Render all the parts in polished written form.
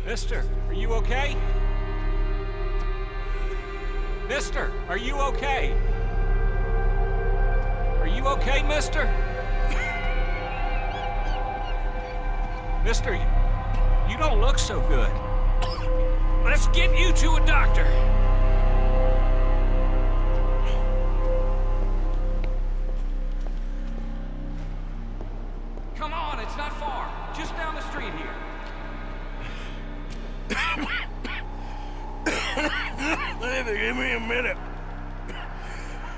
Mister, are you okay? Mister, are you okay? Are you okay, mister? Mister, you don't look so good. Let's get you to a doctor. Come on, it's not far. Just down the street here. Give me a minute.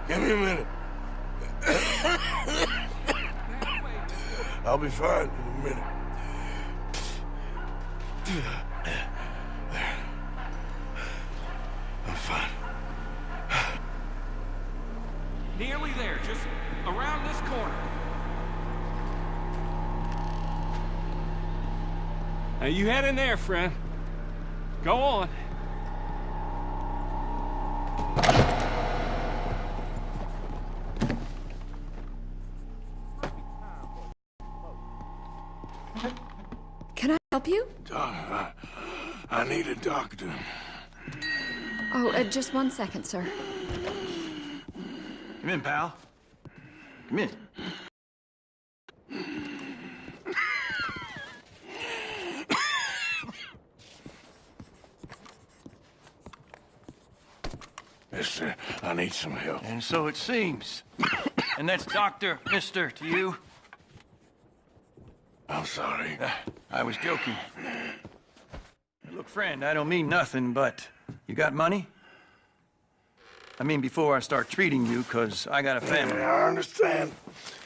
Give me a minute. I'll be fine in a minute. I'm fine. Nearly there, just around this corner. Now you head in there, friend. Go on. Can I help you? I need a doctor. Oh, just 1 second, sir. Come in, pal. Come in. Mister, I need some help. And so it seems. And that's Dr. Mister to you? I'm sorry. I was joking. Look, friend, I don't mean nothing, but you got money? I mean, before I start treating you, 'cause I got a family. I understand.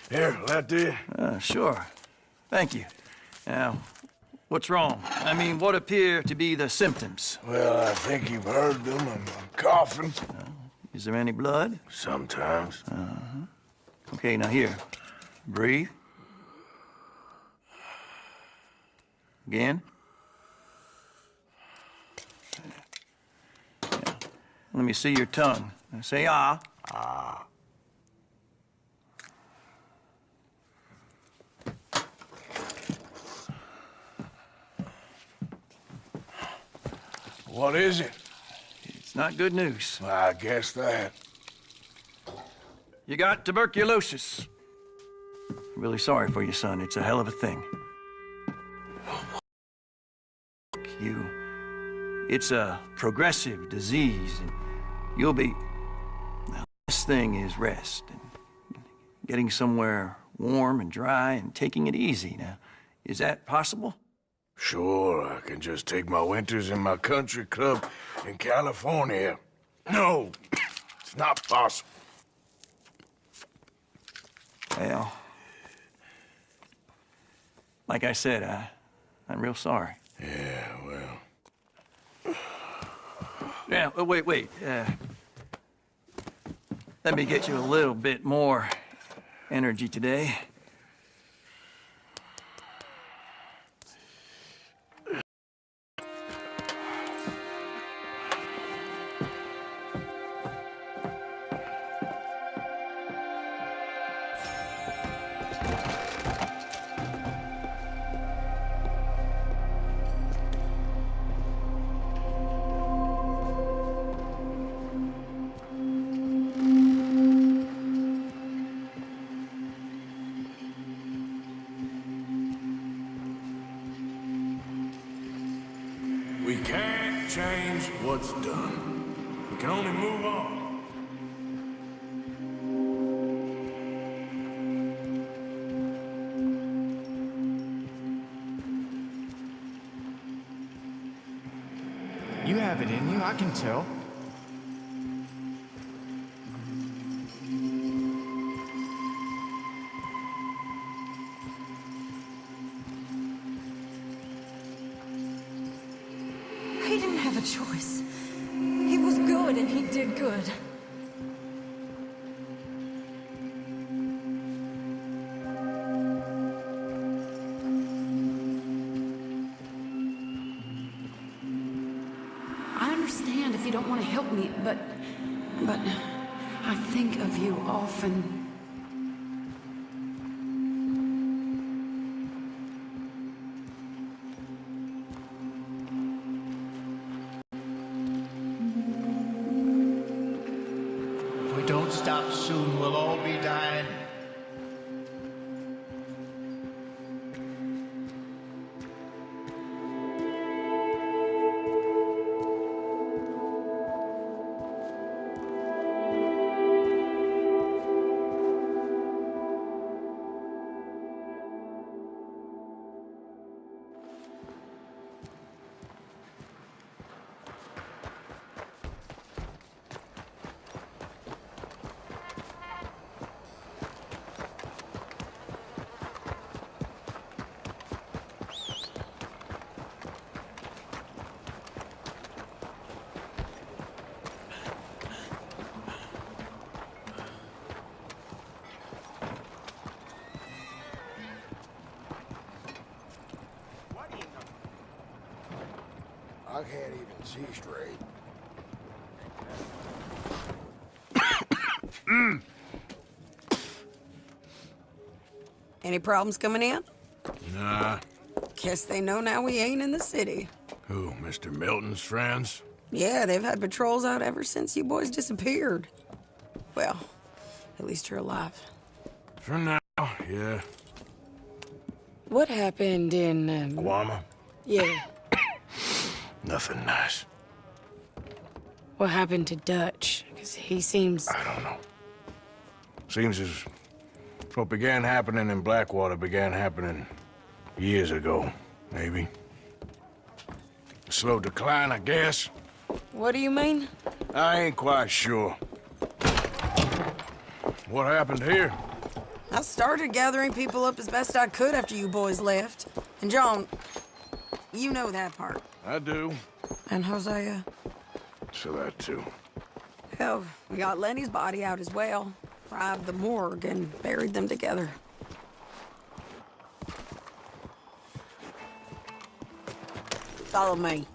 Here, that do. Sure. Thank you. Now, what's wrong? I mean, what appear to be the symptoms? Well, I think you've heard them. I'm coughing. Is there any blood? Sometimes. Okay, now here. Breathe. Again. Yeah. Let me see your tongue. Now say ah. Ah. What is it? It's not good news. I guess that. You got tuberculosis. Really sorry for you, son. It's a hell of a thing. It's a progressive disease, and you'll be... Now, this thing is rest, and getting somewhere warm and dry and taking it easy. Now, is that possible? Sure, I can just take my winters in my country club in California. No, it's not possible. Well, like I said, I'm real sorry. Yeah, well... Yeah, wait. Let me get you a little bit more energy today. We can't change what's done. We can only move on. You have it in you, I can tell. He didn't have a choice. He was good. know it, and he did good. I understand if you don't want to help me, but I think of you often. If we don't stop soon, we'll all be dying. I can't even see straight. Any problems coming in? Nah. Guess they know now we ain't in the city. Who, Mr. Milton's friends? Yeah, they've had patrols out ever since you boys disappeared. Well, at least you're alive. For now, yeah. What happened in, Guama? Yeah. Nothing nice. What happened to Dutch? Because he seems... I don't know. Seems as what began happening in Blackwater began happening years ago, maybe. A slow decline, I guess. What do you mean? I ain't quite sure. What happened here? I started gathering people up as best I could after you boys left. And John, you know that part. I do. And Hosea? So that too. Hell, we got Lenny's body out as well. Robbed the morgue and buried them together. Follow me.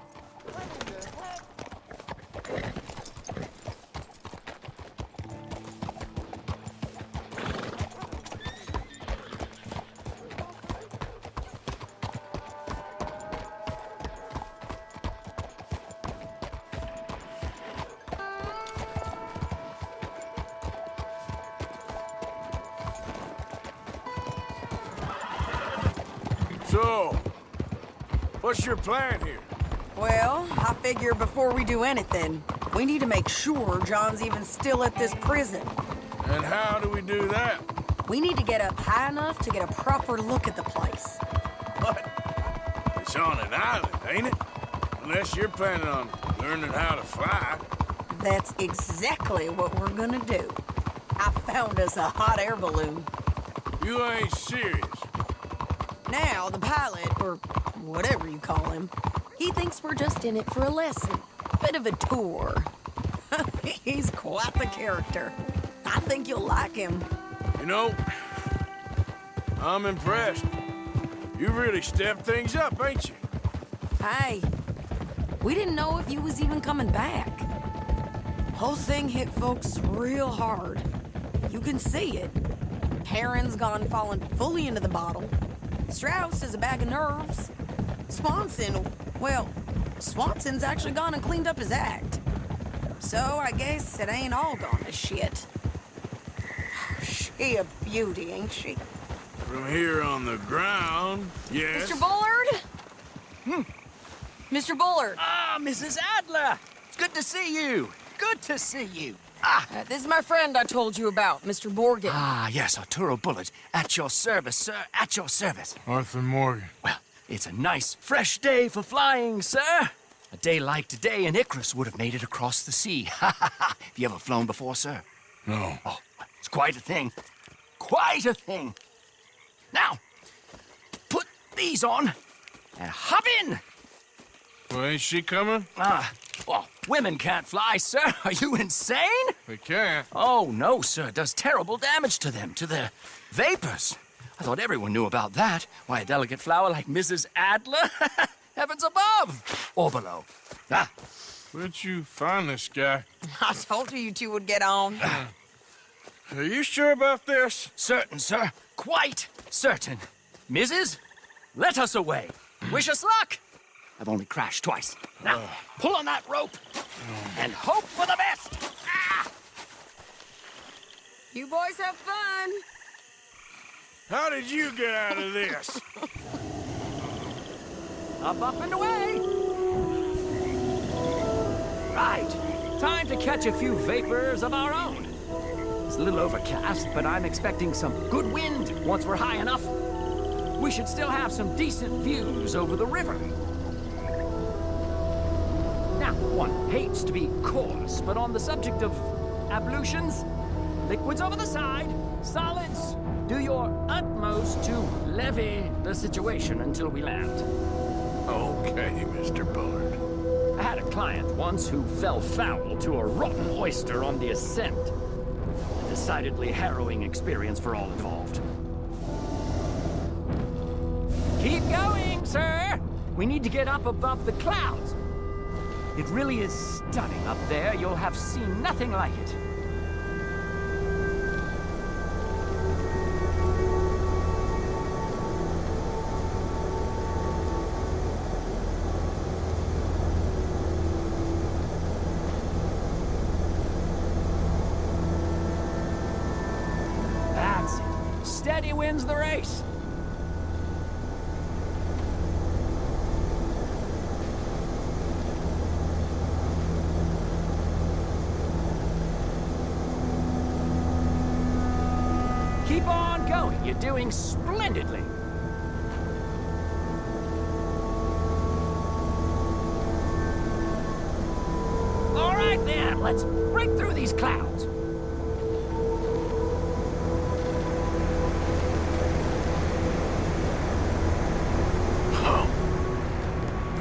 So, what's your plan here? Well, I figure before we do anything, we need to make sure John's even still at this prison. And how do we do that? We need to get up high enough to get a proper look at the place. What? It's on an island, ain't it? Unless you're planning on learning how to fly. That's exactly what we're gonna do. I found us a hot air balloon. You ain't serious. Now, the pilot, or whatever you call him, he thinks we're just in it for a lesson. Bit of a tour. He's quite the character. I think you'll like him. You know, I'm impressed. You really stepped things up, ain't you? Hey, we didn't know if you was even coming back. Whole thing hit folks real hard. You can see it. Perrin's gone falling fully into the bottle. Strauss is a bag of nerves. Swanson's actually gone and cleaned up his act. So I guess it ain't all gone to shit. She a beauty, ain't she? From here on the ground, yes. Mr. Bullard? Mr. Bullard. Ah, Mrs. Adler! It's good to see you. Good to see you. This is my friend I told you about, Mr. Morgan. Ah, yes, Arturo Bullard. At your service, sir. At your service. Arthur Morgan. Well, it's a nice, fresh day for flying, sir. A day like today, an Icarus would have made it across the sea. Have you ever flown before, sir? No. Oh, it's quite a thing. Quite a thing. Now, put these on and hop in. Well, ain't she coming? Well, Women can't fly, sir. Are you insane? They can't. Oh, no, sir. It does terrible damage to them, to their vapors. I thought everyone knew about that. Why, a delicate flower like Mrs. Adler? Heavens above. Or below. Ah, Where'd you find this guy? I told you two would get on. Are you sure about this? certain, sir. Quite certain. Mrs., let us away. Wish us luck. I've only crashed twice. Now, pull on that rope and hope for the best. Ah! You boys have fun. How did you get out of this? Up and away. Right. Time to catch a few vapors of our own. It's a little overcast, but I'm expecting some good wind once we're high enough. We should still have some decent views over the river. Now, one hates to be coarse, but on the subject of ablutions, liquids over the side, solids, do your utmost to levy the situation until we land. Okay, Mr. Bullard. I had a client once who fell foul to a rotten oyster on the ascent. A decidedly harrowing experience for all involved. Keep going, sir! We need to get up above the clouds. It really is stunning up there. You'll have seen nothing like it. That's it. Steady wins the race. Keep on going. You're doing splendidly. All right, then. Let's break through these clouds.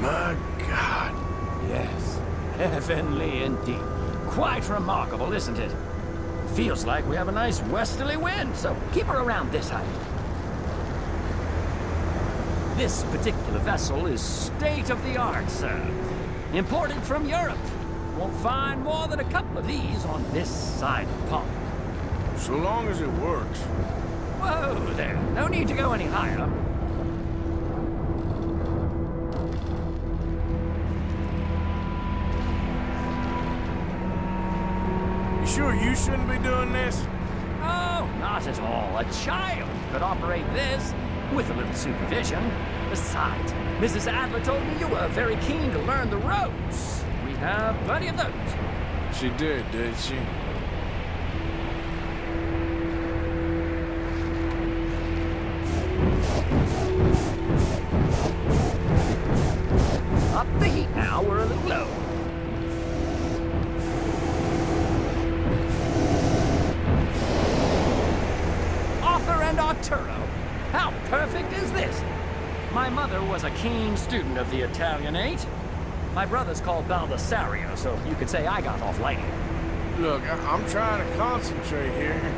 My God. Yes, heavenly indeed. Quite remarkable, isn't it? Feels like we have a nice westerly wind, so keep her around this height. This particular vessel is state-of-the-art, sir. Imported from Europe. Won't find more than a couple of these on this side of the pond. So long as it works. Whoa there, no need to go any higher. You sure you shouldn't be doing this? Oh, not at all. A child could operate this with a little supervision. Besides, Mrs. Adler told me you were very keen to learn the ropes. We have plenty of those. She did she? Up the heat now, we're a little low. Arthur and Arturo. How perfect is this? My mother was a keen student of the Italianate. My brother's called Baldessario, so you could say I got off lightly. Look, I'm trying to concentrate here.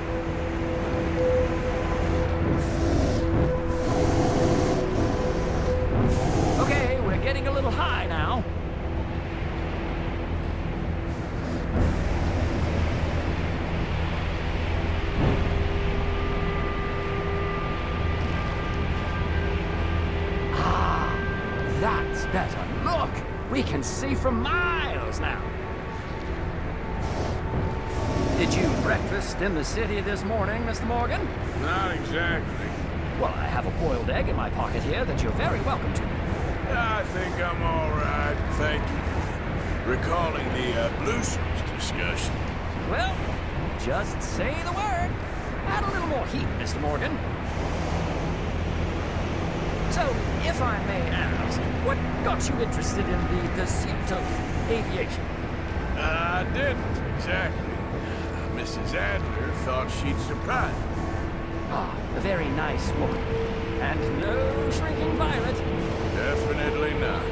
Okay, we're getting a little high now. Ah, that's better. Look, we can see for miles now. Did you breakfast in the city this morning, Mr. Morgan? Not exactly. Well, I have a boiled egg in my pocket here that you're very welcome to. I think I'm all right, thank you. Recalling the ablutions discussion. Well, just say the word. Add a little more heat, Mr. Morgan. So, if I may ask, what got you interested in the pursuit of aviation? I didn't, exactly. Mrs. Adler thought she'd surprise me. Ah, a very nice woman. And no shrinking violet. Definitely not.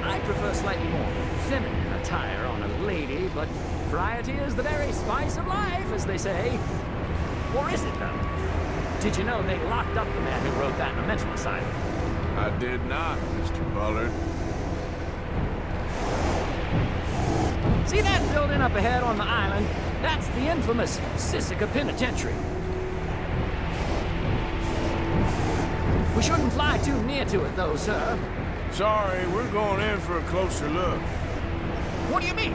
I prefer slightly more feminine satire on a lady, but variety is the very spice of life, as they say. Or is it, though? Did you know they locked up the man who wrote that in a mental asylum? I did not, Mr. Bullard. See that building up ahead on the island? That's the infamous Sisika Penitentiary. We shouldn't fly too near to it, though, sir. Sorry, we're going in for a closer look. What do you mean?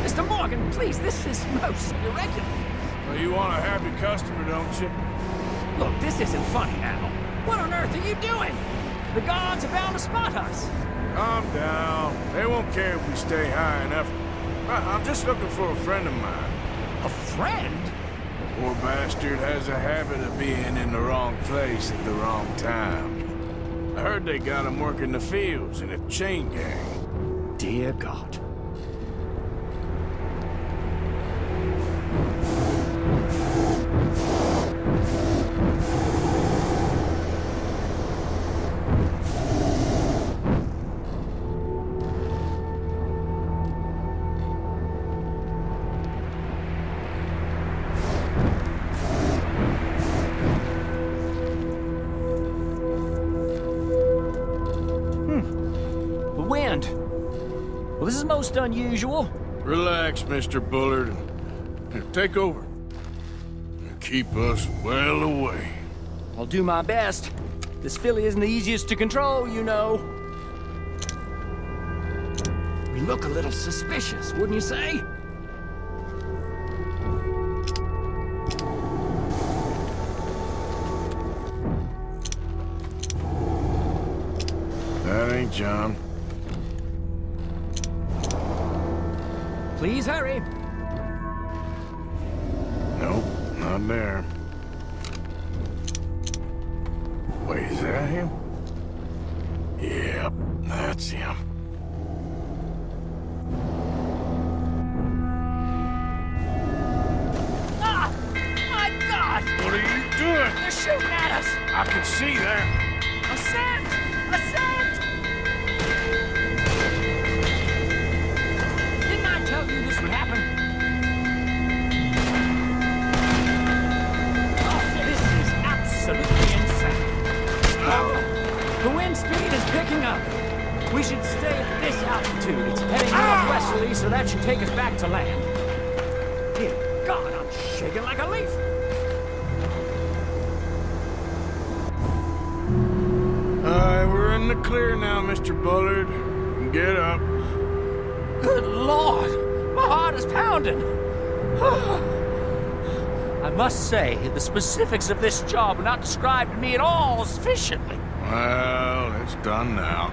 Mr. Morgan, please, this is most irregular. Well, you want a happy customer, don't you? Look, this isn't funny now. What on earth are you doing? The guards are bound to spot us. Calm down. They won't care if we stay high enough. I'm just looking for a friend of mine. A friend? Poor bastard has a habit of being in the wrong place at the wrong time. I heard they got him working the fields in a chain gang. Dear God. Well, this is most unusual. Relax, Mr. Bullard. Here, take over. And keep us well away. I'll do my best. This filly isn't the easiest to control, you know. We look a little suspicious, wouldn't you say? That ain't John. Please hurry. Nope, not there. Wait, is that him? Yep, that's him. Ah! My God! What are you doing? They're shooting at us! I can see that. A scent! A scent! Didn't I tell you this would happen? Oh, this is absolutely insane. The wind speed is picking up. We should stay at this altitude. It's heading northwesterly, so that should take us back to land. Dear God, I'm shaking like a leaf. We're in the clear now, Mr. Bullard. Get up. Good Lord! My heart is pounding! I must say, the specifics of this job were not described to me at all sufficiently. Well, it's done now.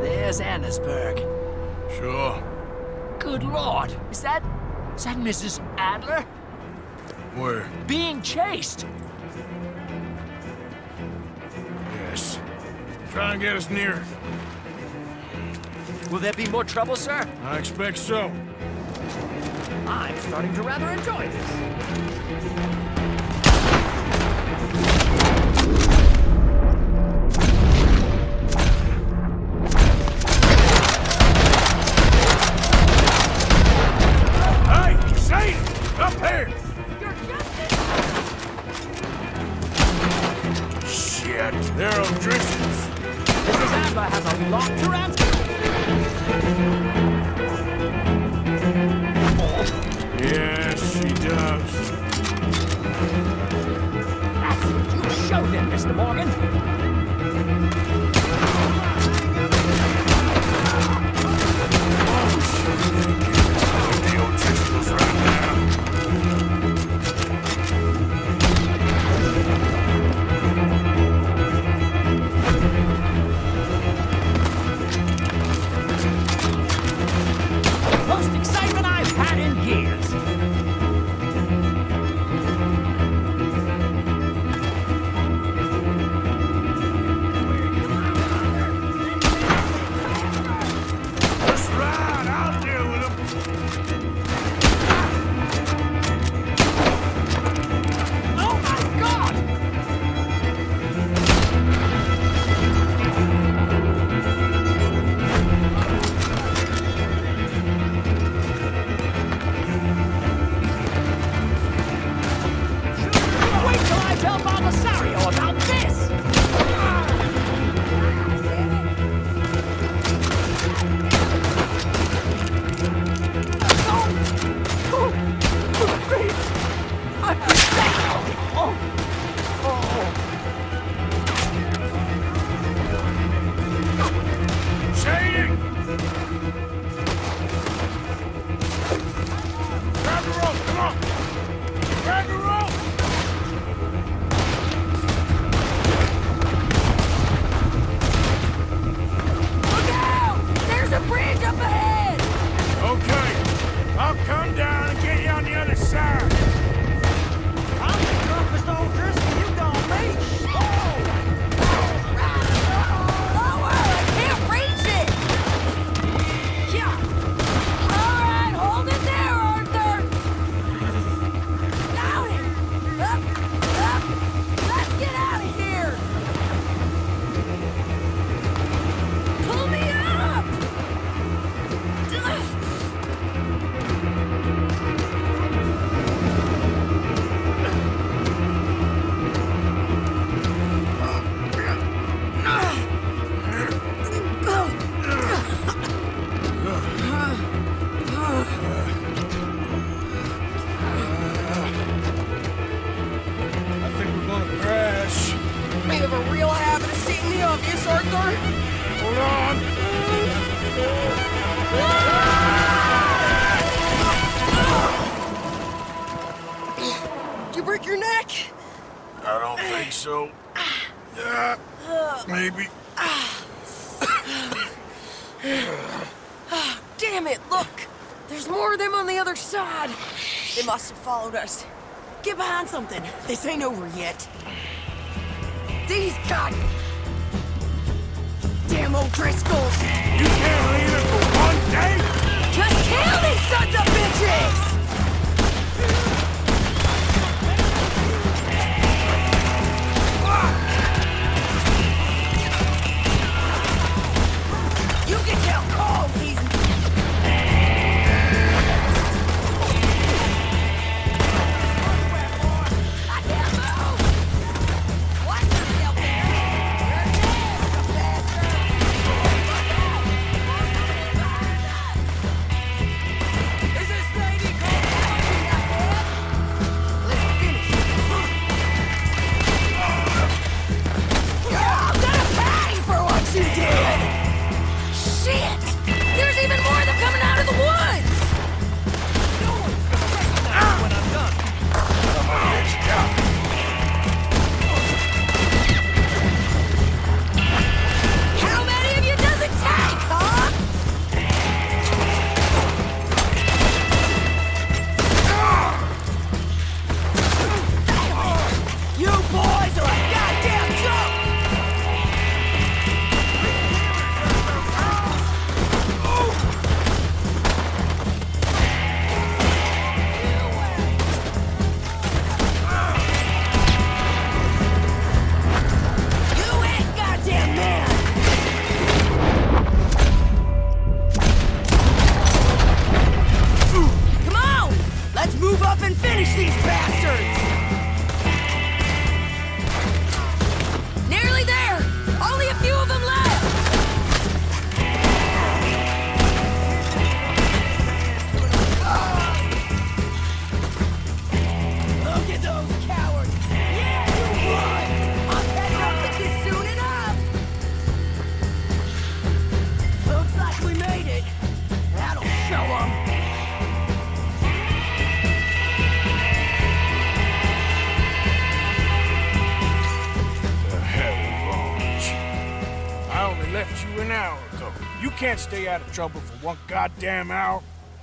There's Annesburg. Sure. Good Lord! Is that Mrs. Adler? Where? Being chased! Yes. Try and get us near. Will there be more trouble, sir? I expect so. I'm starting to rather enjoy this. Up here! Shit, they're O'Driscoll's. Mrs. Adler has a lot to answer. Yes, she does. That's it. You show them, Mr. Morgan. The O'Driscolls right now. Most excitement I've had in years. here! Hold on! Did you break your neck? I don't think so. Maybe. Damn it, look! There's more of them on the other side. They must have followed us. Get behind something. This ain't over yet. These god... damn O'Driscolls! You can't leave it for one day? Just kill these sons of bitches! You can tell Cole he's... I can't move! What the hell, man? You're dead, you bastard! Is this lady called Let's finish it. You're all gonna pay for what you did! Shit! There's even more of them coming out of the woods! No one's gonna recognize when I'm done. How many of you does it take, huh? You boys are a goddamn joke! You ain't goddamn man! Come on! Let's move up and finish these bastards! Nearly there! Only a few of them left! Look at those cowards! Yeah, you won! I'll catch up with you soon enough! Looks like we made it. That'll show 'em. The hell is wrong with you? I only left you an hour ago. You can't stay out of trouble for one goddamn hour.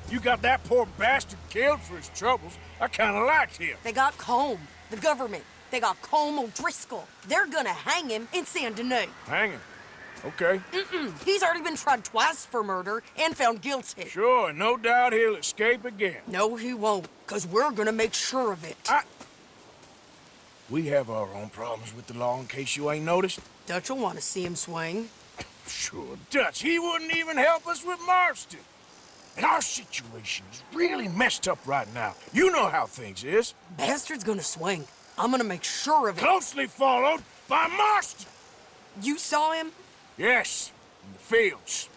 You got that poor bastard killed for his troubles. I kinda liked him. They got Combe, the government. They got Combe O'Driscoll. They're gonna hang him in Saint Denis. Hanging. Okay. He's already been tried twice for murder and found guilty. Sure, no doubt he'll escape again. No, he won't, because we're gonna make sure of it. We have our own problems with the law in case you ain't noticed. Dutch will want to see him swing. Sure, Dutch, he wouldn't even help us with Marston. And our situation is really messed up right now. You know how things is. Bastard's gonna swing. I'm gonna make sure of it. Closely followed by Marston. You saw him? Yes, in the fields.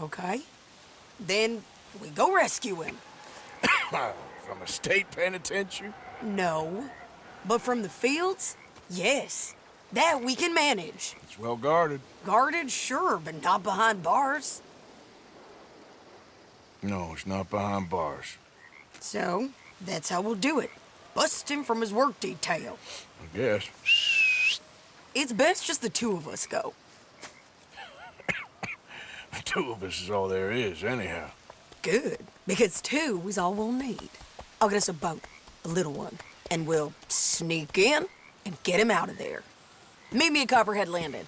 Okay. Then we go rescue him. From a state penitentiary? No. But from the fields? Yes. That we can manage. It's well guarded. Guarded, sure, but not behind bars. No, it's not behind bars. So, that's how we'll do it. Bust him from his work detail. I guess. It's best just the two of us go. The two of us is all there is, anyhow. Good, because two is all we'll need. I'll get us a boat, a little one, and we'll sneak in and get him out of there. Meet me at Copperhead Landing.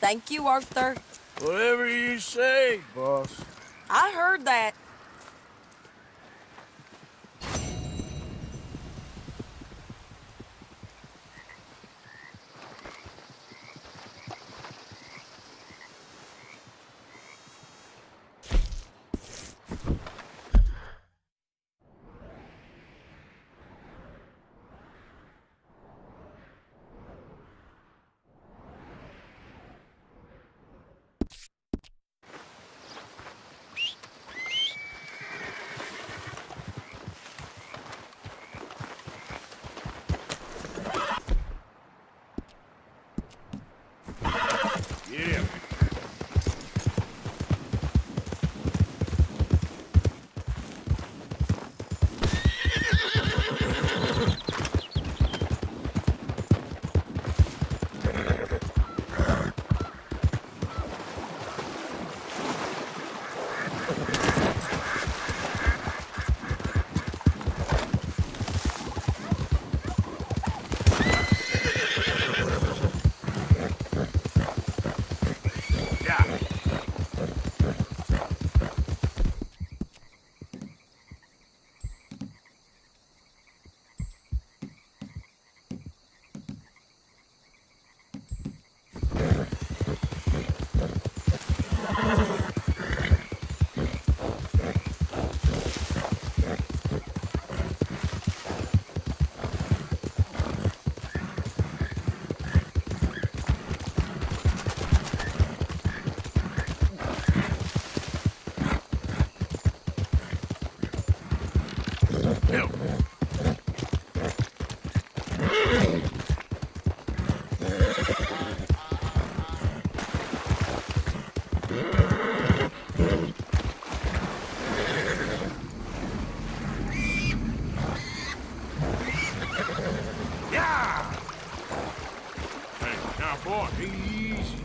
Thank you, Arthur. Whatever you say, boss. I heard that. Yeah. Now, boy, easy.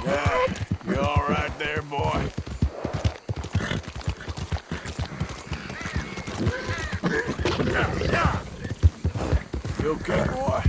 Yeah, you all right there, boy? You okay, boy?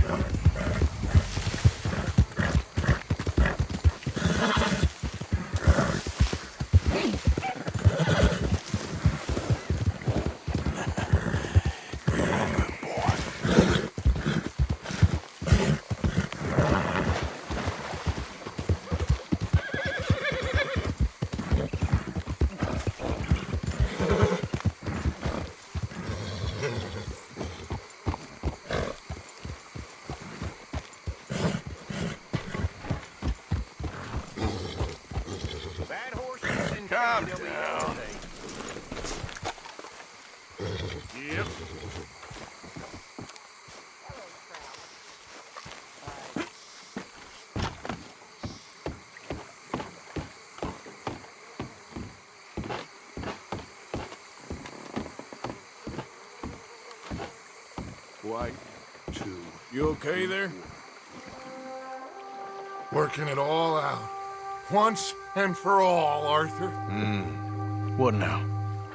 Bad horses and Calm down. Yep. White 2. You okay there? Working it all out. Once and for all, Arthur. What now?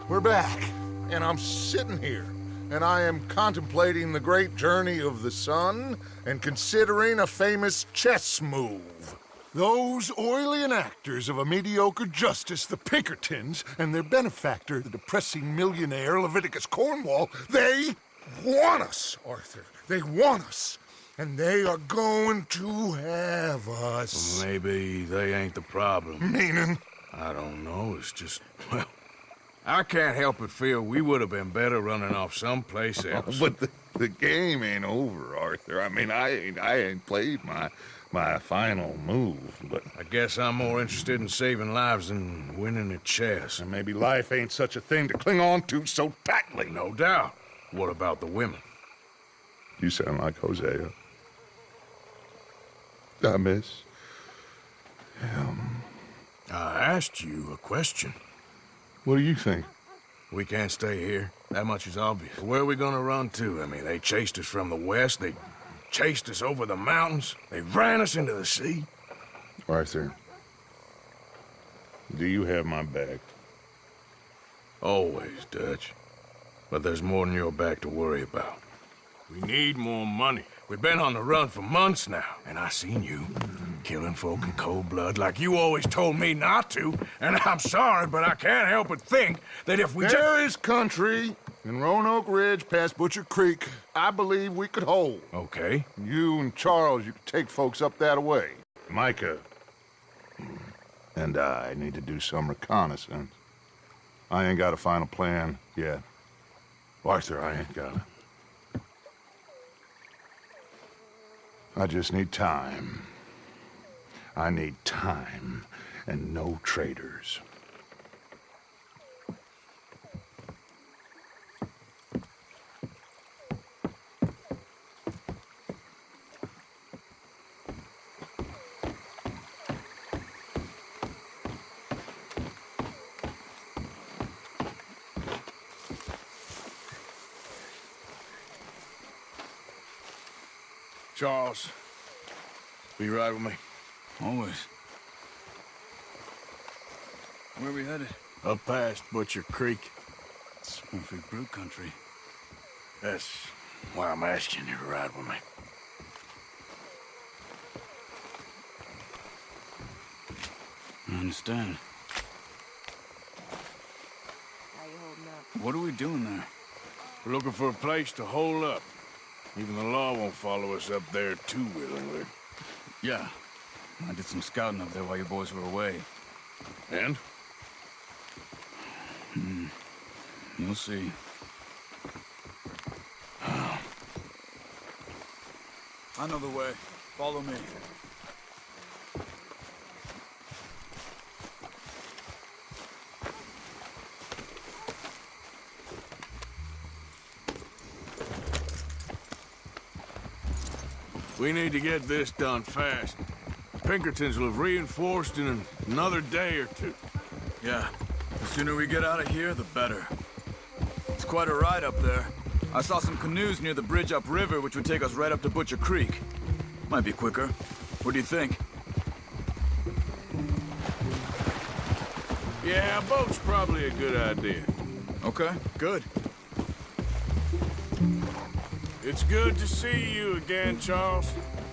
We're back, and I'm sitting here, and I am contemplating the great journey of the sun and considering a famous chess move. Those oily enactors of a mediocre justice, the Pinkertons, and their benefactor, the depressing millionaire Leviticus Cornwall, they want us, Arthur. They want us. And they are going to have us. Maybe they ain't the problem. Meaning? I don't know, it's just, well, I can't help but feel we would have been better running off someplace else. But the game ain't over, Arthur. I mean, I ain't played my final move, but... I guess I'm more interested in saving lives than winning at chess. And maybe life ain't such a thing to cling on to so tightly. No doubt. What about the women? You sound like Hosea. I miss him. I asked you a question. What do you think? We can't stay here. That much is obvious. Where are we gonna run to? I mean, they chased us from the west. They chased us over the mountains. They ran us into the sea. Arthur, do you have my back? Always, Dutch. But there's more than your back to worry about. We need more money. We've been on the run for months now, and I seen you killing folk in cold blood like you always told me not to. And I'm sorry, but I can't help but think that if we There is country in Roanoke Ridge past Butcher Creek I believe we could hold. Okay. You and Charles, you could take folks up that way. Micah and I need to do some reconnaissance. I ain't got a final plan yet. Arthur, I ain't got it. I just need time. I need time and no traitors. Charles, be right with me. Always. Where are we headed? Up past Butcher Creek. It's perfect brute country. That's why I'm asking you to ride with me. I understand. How you holding up? What are we doing there? We're looking for a place to hole up. Even the law won't follow us up there too willingly. Yeah. I did some scouting up there while you boys were away. And? You'll see. I know the way. Follow me. We need to get this done fast. Pinkertons will have reinforced in another day or two. Yeah. The sooner we get out of here, the better. It's quite a ride up there. I saw some canoes near the bridge upriver, which would take us right up to Butcher Creek. Might be quicker. What do you think? Yeah, a boat's probably a good idea. Okay, good. It's good to see you again, Charles.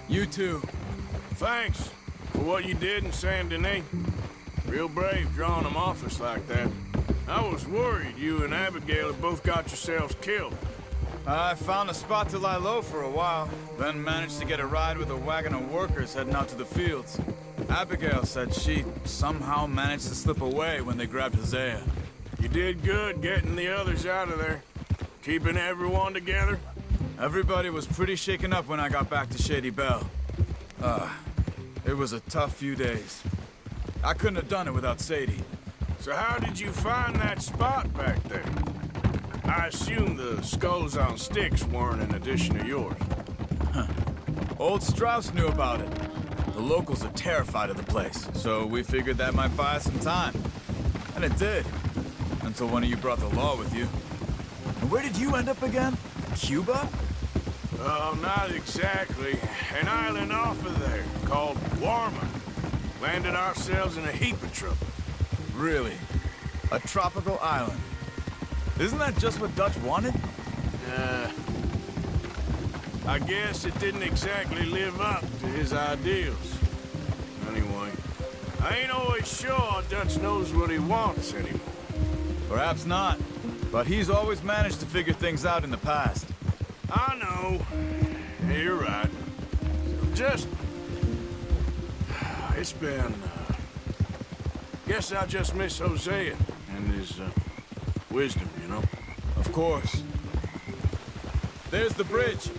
You too. Thanks for what you did in Saint Denis. Real brave drawing them off us like that. I was worried you and Abigail had both got yourselves killed. I found a spot to lie low for a while, then managed to get a ride with a wagon of workers heading out to the fields. Abigail said she somehow managed to slip away when they grabbed Hosea. You did good getting the others out of there. Keeping everyone together. Everybody was pretty shaken up when I got back to Shady Belle. It was a tough few days. I couldn't have done it without Sadie. So how did you find that spot back there? I assume the skulls on sticks weren't an addition of yours. Old Strauss knew about it. The locals are terrified of the place, so we figured that might buy us some time. And it did. Until one of you brought the law with you. And where did you end up again? Cuba? Oh, not exactly. An island off of there, called Warma. Landed ourselves in a heap of trouble. Really? A tropical island? Isn't that just what Dutch wanted? I guess it didn't exactly live up to his ideals. Anyway, I ain't always sure Dutch knows what he wants anymore. Perhaps not. But he's always managed to figure things out in the past. I know. Yeah, you're right. Just... It's been... Guess I just miss Hosea and his wisdom, you know? Of course. There's the bridge.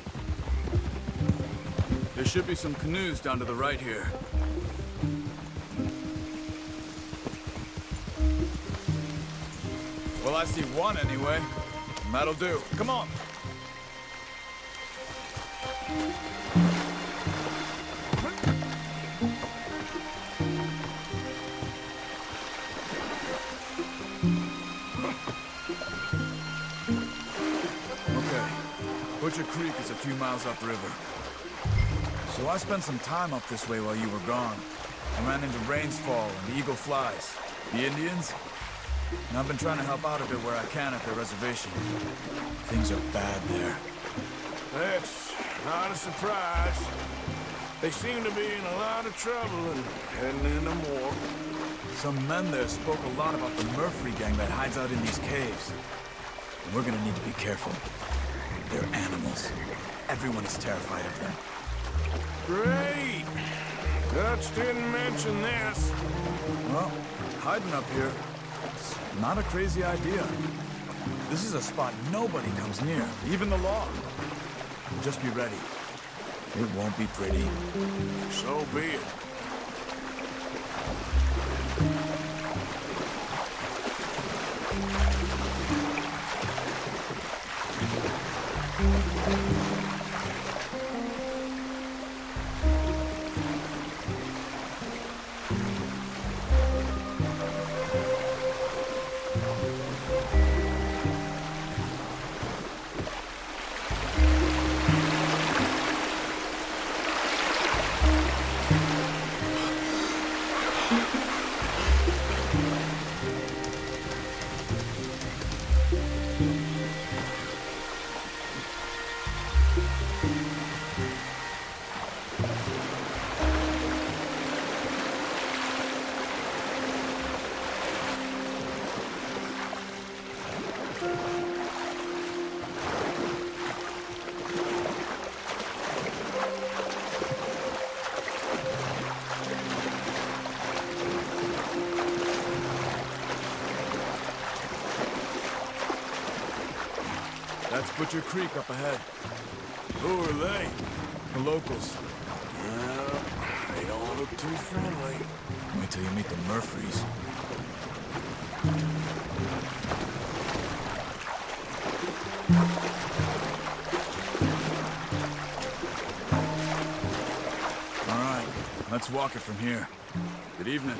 There should be some canoes down to the right here. Well, I see one anyway. That'll do. Come on. Okay. Butcher Creek is a few miles upriver. So I spent some time up this way while you were gone. I ran into Rainsfall and Eagle Flies. The Indians? And I've been trying to help out a bit where I can at their reservation. Things are bad there. That's not a surprise. They seem to be in a lot of trouble and heading into more. Some men there spoke a lot about the Murphy gang that hides out in these caves. And we're gonna need to be careful. They're animals. Everyone is terrified of them. Great. Dutch didn't mention this. Well, hiding up here, it's not a crazy idea. This is a spot nobody comes near, even the law. Just be ready. It won't be pretty. So be it. That's Butcher Creek up ahead. Who are they? The locals. Well, they don't look too friendly. Wait till you meet the Murphys. All right, let's walk it from here. Good evening.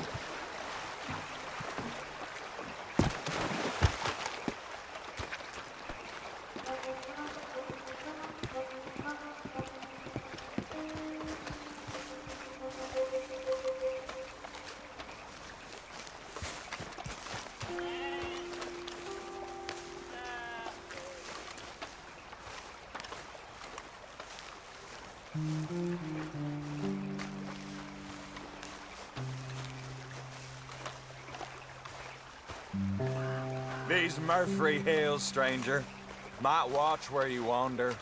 These Murphy Hills, stranger. Might watch where you wander.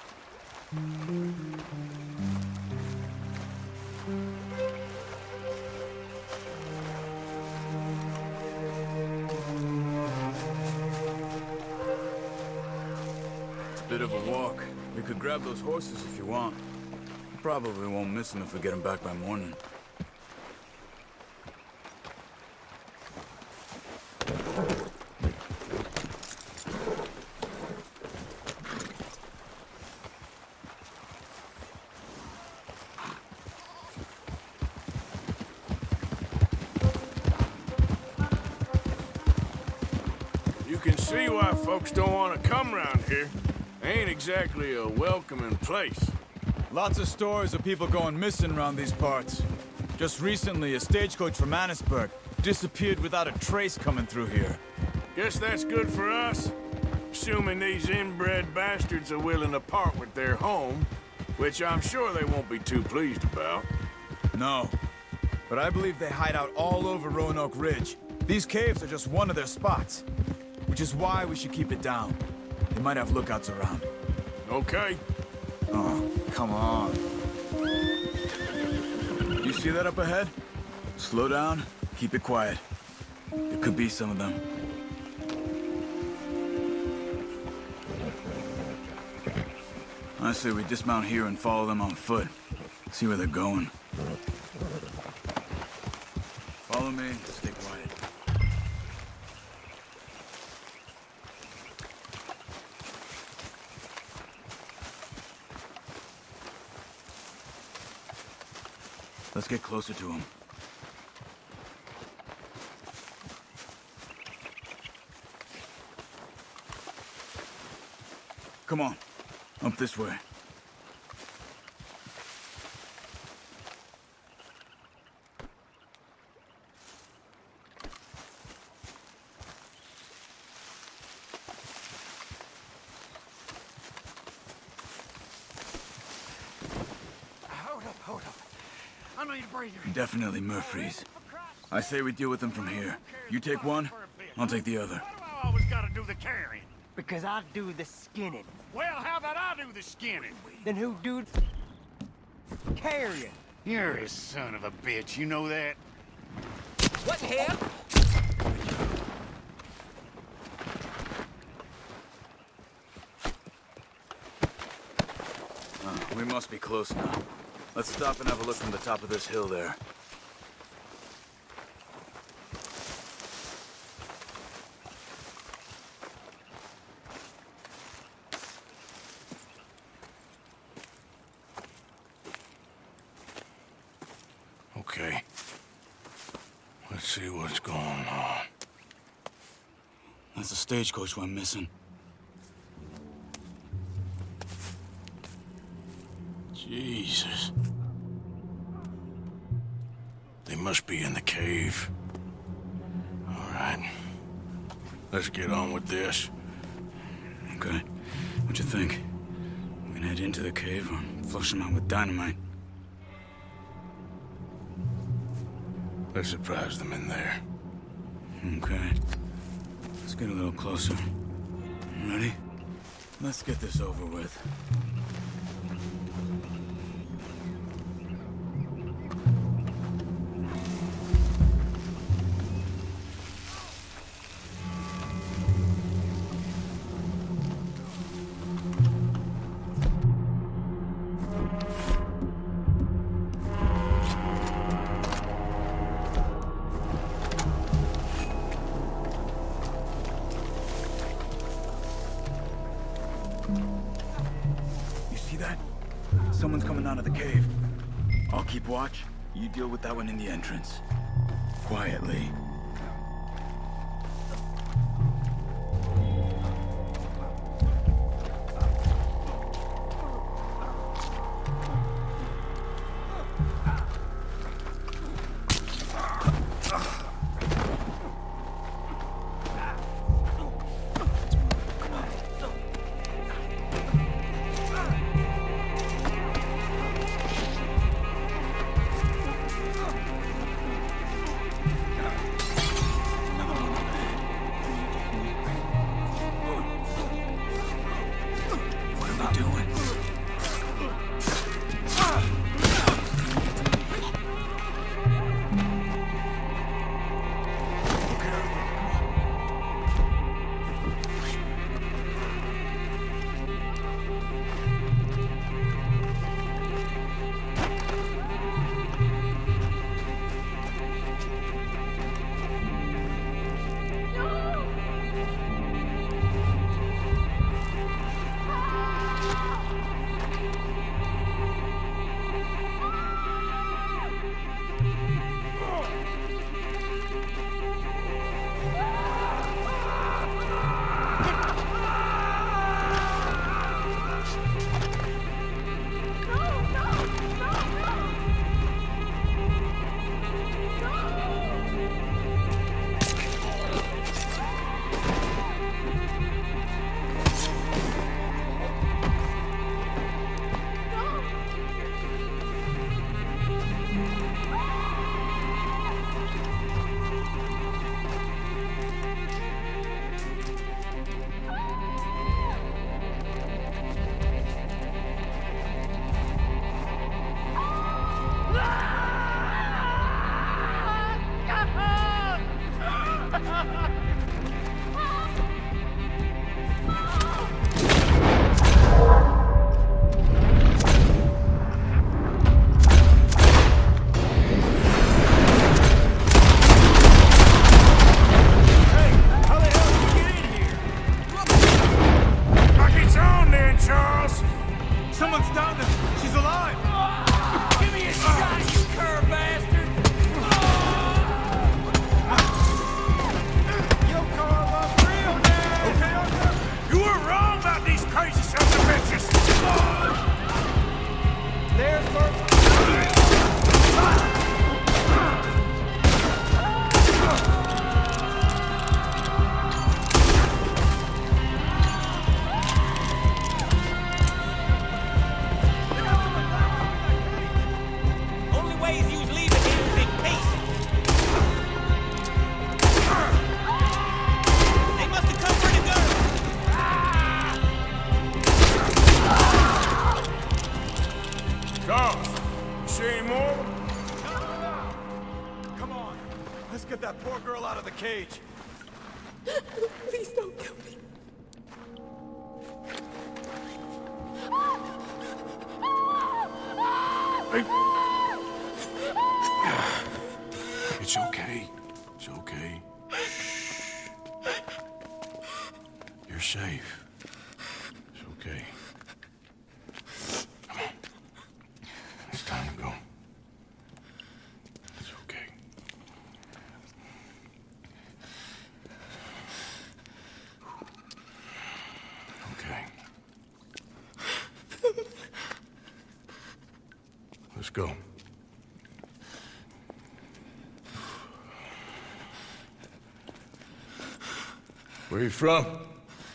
It's a bit of a walk. We could grab those horses if you want. Probably won't miss them if we get them back by morning. You can see why folks don't want to come around here. Ain't exactly a welcoming place. Lots of stories of people going missing around these parts. Just recently, a stagecoach from Annisburg disappeared without a trace coming through here. Guess that's good for us. Assuming these inbred bastards are willing to part with their home, which I'm sure they won't be too pleased about. No. But I believe they hide out all over Roanoke Ridge. These caves are just one of their spots. Which is why we should keep it down. They might have lookouts around. Okay. Oh, come on. You see that up ahead? Slow down, keep it quiet. There could be some of them. I say we dismount here and follow them on foot. See where they're going. Follow me, stay quiet. Let's get closer to him. Come on, up this way. Hold up. I need a breather. Definitely Murphy's. I say we deal with them from here. You take one, I'll take the other. Why do I always gotta do the carrying? Because I do the skinning. Well, how about I do the skinning? Then who do carrying? You're a son of a bitch, you know that? What the hell? We must be close now. Let's stop and have a look from the top of this hill there. Okay. Let's see what's going on. That's a stagecoach went missing. Jesus. They must be in the cave. All right. Let's get on with this. Okay. What you think? We can head into the cave or flush them out with dynamite? Let's surprise them in there. Okay. Let's get a little closer. Ready? Let's get this over with. Someone's coming out of the cave. I'll keep watch. You deal with that one in the entrance. Quietly. Cage. Please don't kill me. It's okay. It's okay. You're safe. It's okay. Come on. It's time to go. It's okay. Okay. Let's go. Where are you from?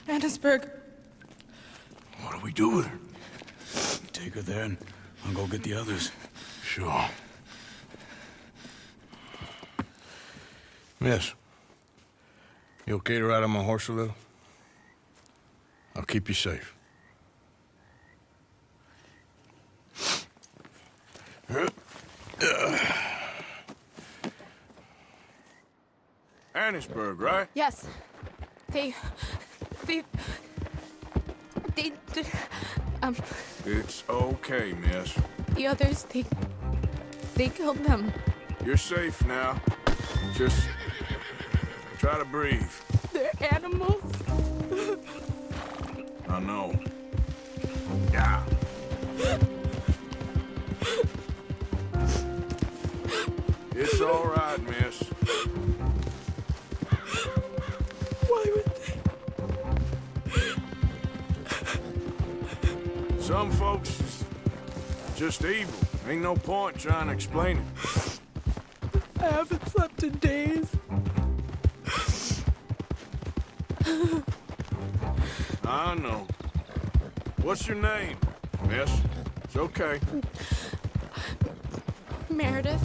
Annesburg. What do we do with her? Take her there and I'll go get the others. Sure. Miss, you okay to ride on my horse a little? I'll keep you safe. Annesburg, right? Yes. They... It's okay, miss. The others, they killed them. You're safe now. Just try to breathe. They're animals. I know. Yeah. all right, miss. Why would they? Some folks is just evil. Ain't no point trying to explain it. I haven't slept in days. I know. What's your name, miss? It's okay. Meredith?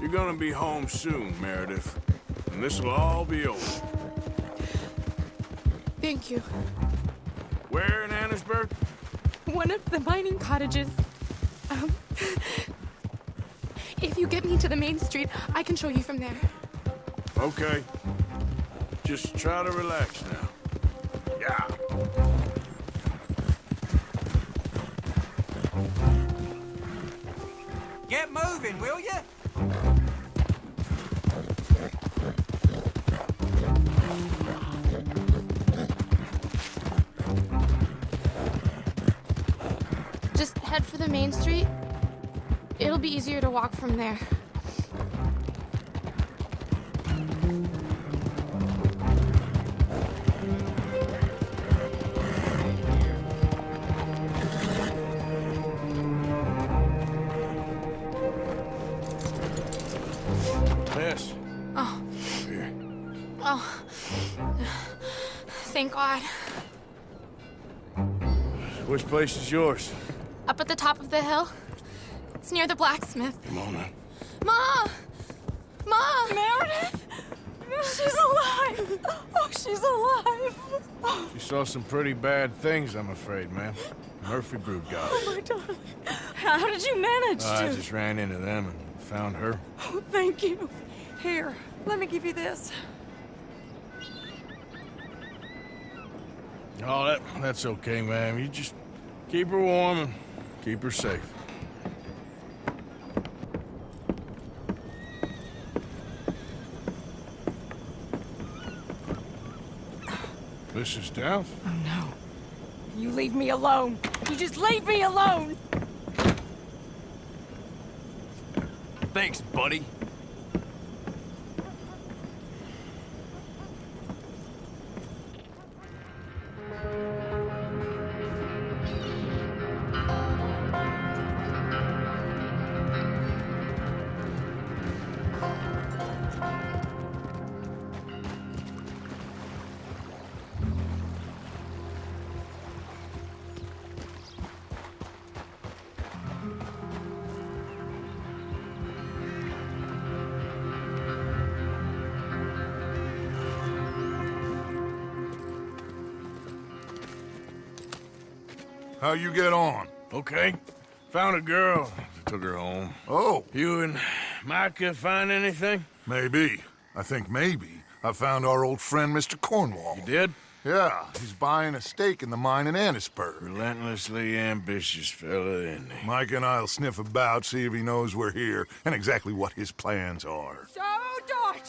You're gonna be home soon, Meredith. And this'll all be over. Thank you. Where in Annesburg? One of the mining cottages. If you get me to the main street, I can show you from there. Okay. Just try to relax now. Yeah. Get moving, will you? Just head for the main street. It'll be easier to walk from there. Miss. Oh. Here. Oh. Thank God. Which place is yours? Up at the top of the hill. It's near the blacksmith. Come on now. Mom! Mom! Meredith! She's alive! Oh, she's alive! She saw some pretty bad things, I'm afraid, ma'am. Murphy brood got Oh, her. my darling. How did you manage to? I just ran into them and found her. Oh, thank you. Here, let me give you this. Oh, that's okay, ma'am. You just keep her warm and keep her safe. Mrs. Downs? Oh, no. You leave me alone. You just leave me alone. Thanks, buddy. How you get on? Okay. Found a girl. Took her home. Oh. You and Micah find anything? Maybe. I think maybe. I found our old friend, Mr. Cornwall. You did? Yeah, he's buying a stake in the mine in Annisburg. Relentlessly ambitious fella, isn't he? Mike and I'll sniff about, see if he knows we're here, and exactly what his plans are. So, Dutch,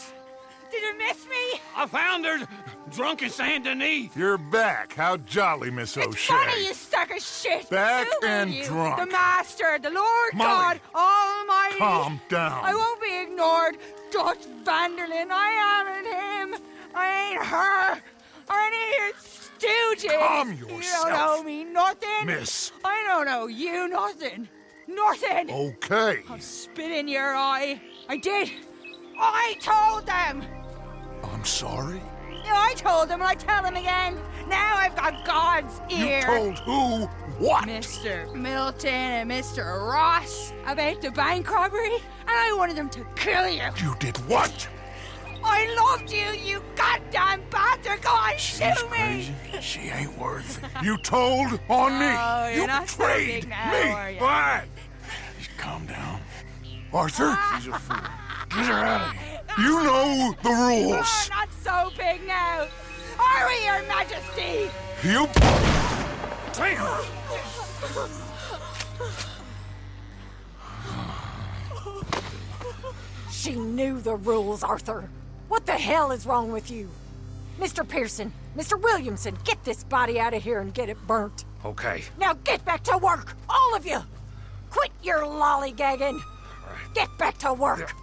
did you miss me? I found her drunk in Saint Denis. You're back. How jolly, Miss O'Shea. It's funny, you sack of shit. Back Who are and you? drunk. The Master, the Lord Molly. God Almighty. Calm down. I won't be ignored. Dutch Vanderlyn, I am him. I ain't her. Or any of your stooges. Calm You yourself. don't owe me nothing. Miss. I don't owe you nothing. Nothing. Okay. I'll spit in your eye. I did. I told them. I'm sorry? Yeah, I told them and I tell them again. Now I've got God's ear. You told who what? Mr. Milton and Mr. Ross about the bank robbery, and I wanted them to kill you. You did what? I loved you, you goddamn bastard! Go on, She's shoot me! crazy. She ain't worth it. You told on me. Oh, you're You not so betrayed big now, me. are you? What? Just calm down. Arthur, She's a fool. Get her out of here. you know the You're rules. not so big now. Are we, Your Majesty? You... She knew the rules, Arthur. What the hell is wrong with you? Mr. Pearson, Mr. Williamson, get this body out of here and get it burnt. Okay. Now get back to work, all of you! Quit your lollygagging! Get back to work!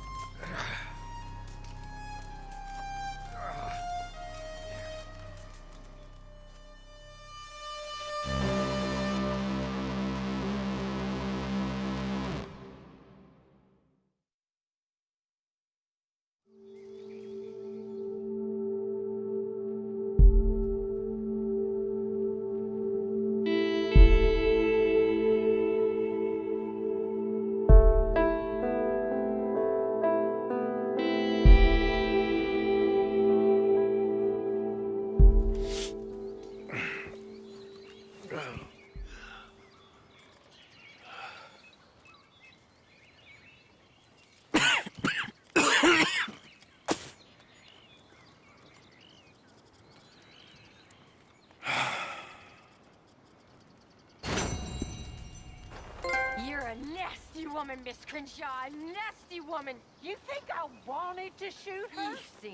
nasty woman, Miss Crenshaw. A nasty woman. You think I wanted to shoot her? You seem